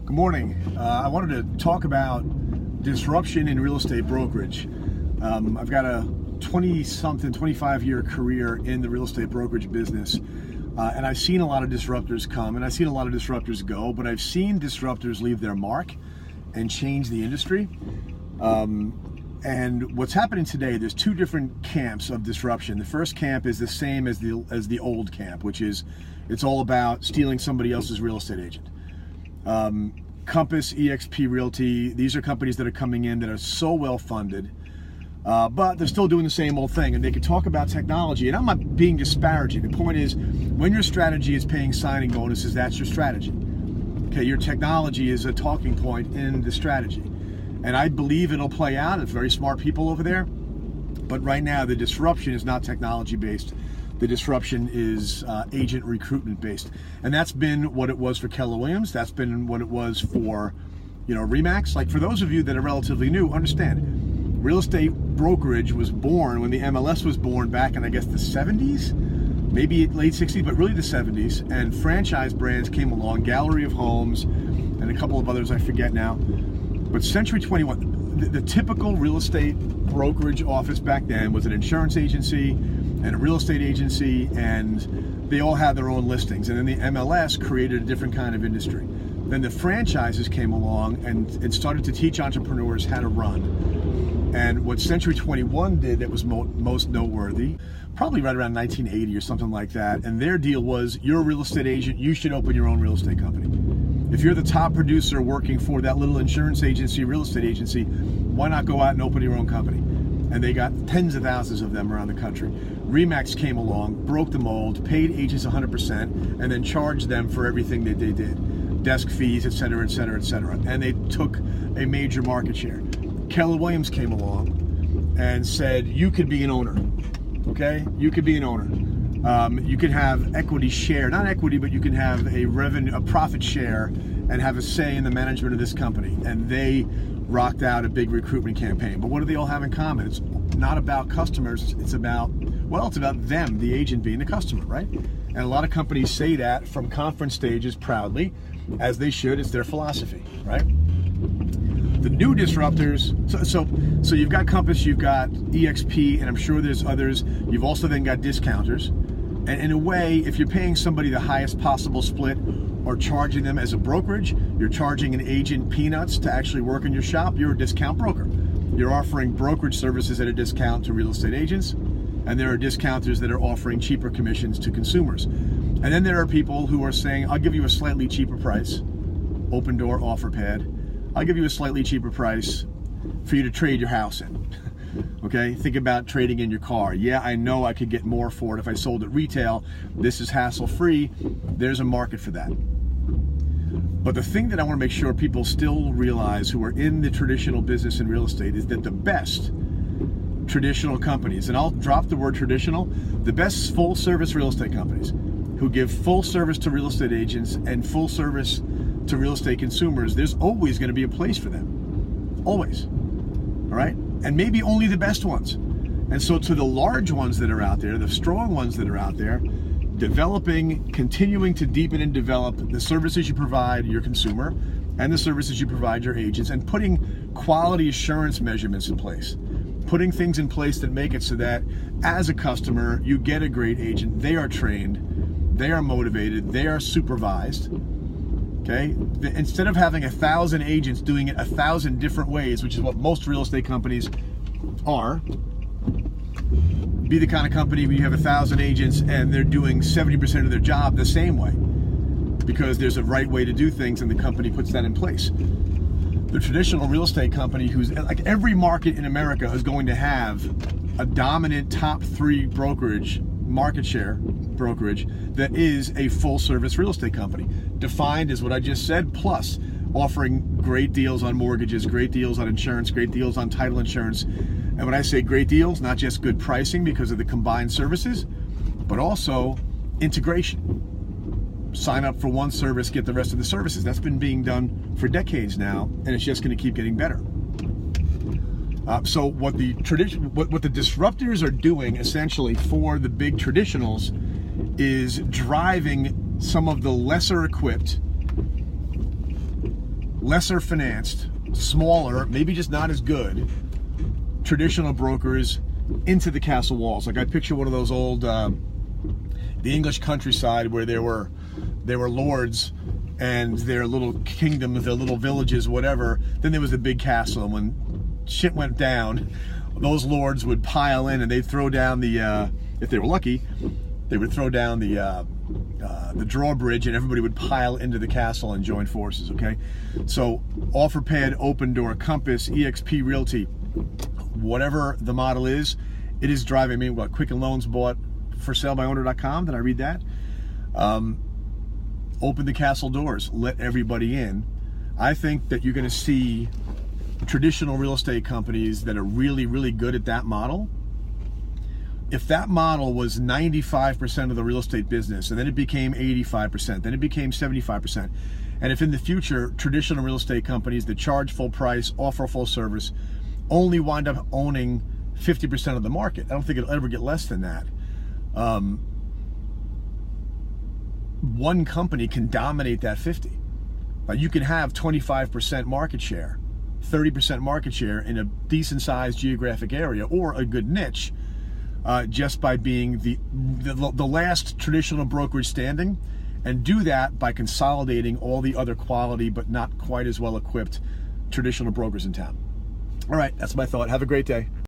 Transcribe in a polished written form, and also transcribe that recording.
Good morning. I wanted to talk about disruption in real estate brokerage. I've got a 25-year career in the real estate brokerage business, and I've seen a lot of disruptors come and I've seen a lot of disruptors go, but I've seen disruptors leave their mark and change the industry. And what's happening today, there's two different camps of disruption. The first camp is the same as the old camp, which is it's all about stealing somebody else's real estate agent. Compass, eXp Realty, these are companies that are coming in that are so well funded, but they're still doing the same old thing, and they can talk about technology, and I'm not being disparaging. The point is, when your strategy is paying signing bonuses, that's your strategy. Okay, your technology is a talking point in the strategy, and I believe it'll play out. It's very smart people over there, but right now the disruption is not technology based. The disruption is agent recruitment based, and that's been what it was for Keller Williams. That's been what it was for, RE/MAX. Like, for those of you that are relatively new, understand, real estate brokerage was born when the MLS was born back in, I guess, the 70s, maybe late 60s, but really the 70s. And franchise brands came along, Gallery of Homes, and a couple of others I forget now. But Century 21, the typical real estate brokerage office back then was an insurance agency and a real estate agency, and they all had their own listings. And then the MLS created a different kind of industry. Then the franchises came along and started to teach entrepreneurs how to run. And what Century 21 did that was most noteworthy, probably right around 1980 or something like that, and their deal was, you're a real estate agent, you should open your own real estate company. If you're the top producer working for that little insurance agency, real estate agency, why not go out and open your own company? And they got tens of thousands of them around the country. RE/MAX came along, broke the mold, paid agents 100%, and then charged them for everything that they did. Desk fees, et cetera, et cetera, et cetera. And they took a major market share. Keller Williams came along and said, you could be an owner, okay? You could be an owner. You could have equity share, not equity, but you can have a profit share and have a say in the management of this company. And they rocked out a big recruitment campaign. But what do they all have in common? It's not about customers, it's about them, the agent being the customer, right? And a lot of companies say that from conference stages proudly, as they should. It's their philosophy, right? The new disruptors, so you've got Compass, you've got eXp, and I'm sure there's others. You've also then got discounters. And in a way, if you're paying somebody the highest possible split or charging them as a brokerage, you're charging an agent peanuts to actually work in your shop, you're a discount broker. You're offering brokerage services at a discount to real estate agents, and there are discounters that are offering cheaper commissions to consumers. And then there are people who are saying, I'll give you a slightly cheaper price, open door offer pad. I'll give you a slightly cheaper price for you to trade your house in. Okay, think about trading in your car. Yeah, I know I could get more for it if I sold it retail. This is hassle-free. There's a market for that. But the thing that I want to make sure people still realize who are in the traditional business in real estate is that the best traditional companies, and I'll drop the word traditional, the best full-service real estate companies who give full service to real estate agents and full service to real estate consumers, there's always going to be a place for them. Always. All right? And maybe only the best ones. And so to the large ones that are out there, the strong ones that are out there, continuing to deepen and develop the services you provide your consumer and the services you provide your agents, and putting quality assurance measurements in place. Putting things in place that make it so that as a customer, you get a great agent, they are trained, they are motivated, they are supervised. Okay, instead of having 1,000 agents doing it 1,000 different ways, which is what most real estate companies are, be the kind of company where you have 1,000 agents and they're doing 70% of their job the same way, because there's a right way to do things and the company puts that in place. The traditional real estate company, who's like, every market in America is going to have a dominant top 3 market share brokerage that is a full service real estate company, defined as what I just said, plus offering great deals on mortgages, great deals on insurance, great deals on title insurance. And when I say great deals, not just good pricing because of the combined services, but also integration. Sign up for one service, get the rest of the services. That's been being done for decades now, and it's just going to keep getting better. So what the disruptors are doing essentially for the big traditionals is driving some of the lesser equipped lesser financed, smaller, maybe just not as good traditional brokers into the castle walls. Like I picture one of those old, the English countryside where there were lords and their little kingdoms, their little villages, whatever. Then there was the big castle, and when shit went down, those lords would pile in and they'd throw down the, if they were lucky, they would throw down the drawbridge, and everybody would pile into the castle and join forces. Okay, so OfferPad, Open Door, Compass, eXp Realty, whatever the model is, it is driving me. What Quicken Loans bought ForSaleByOwner.com. Did I read that? Open the castle doors, let everybody in. I think that you're going to see traditional real estate companies that are really, really good at that model. If that model was 95% of the real estate business, and then it became 85%, then it became 75%, and if in the future traditional real estate companies that charge full price, offer full service, only wind up owning 50% of the market, I don't think it'll ever get less than that. One company can dominate that 50. You can have 25% market share, 30% market share in a decent sized geographic area or a good niche, just by being the last traditional brokerage standing, and do that by consolidating all the other quality but not quite as well equipped traditional brokers in town. All right, that's my thought. Have a great day.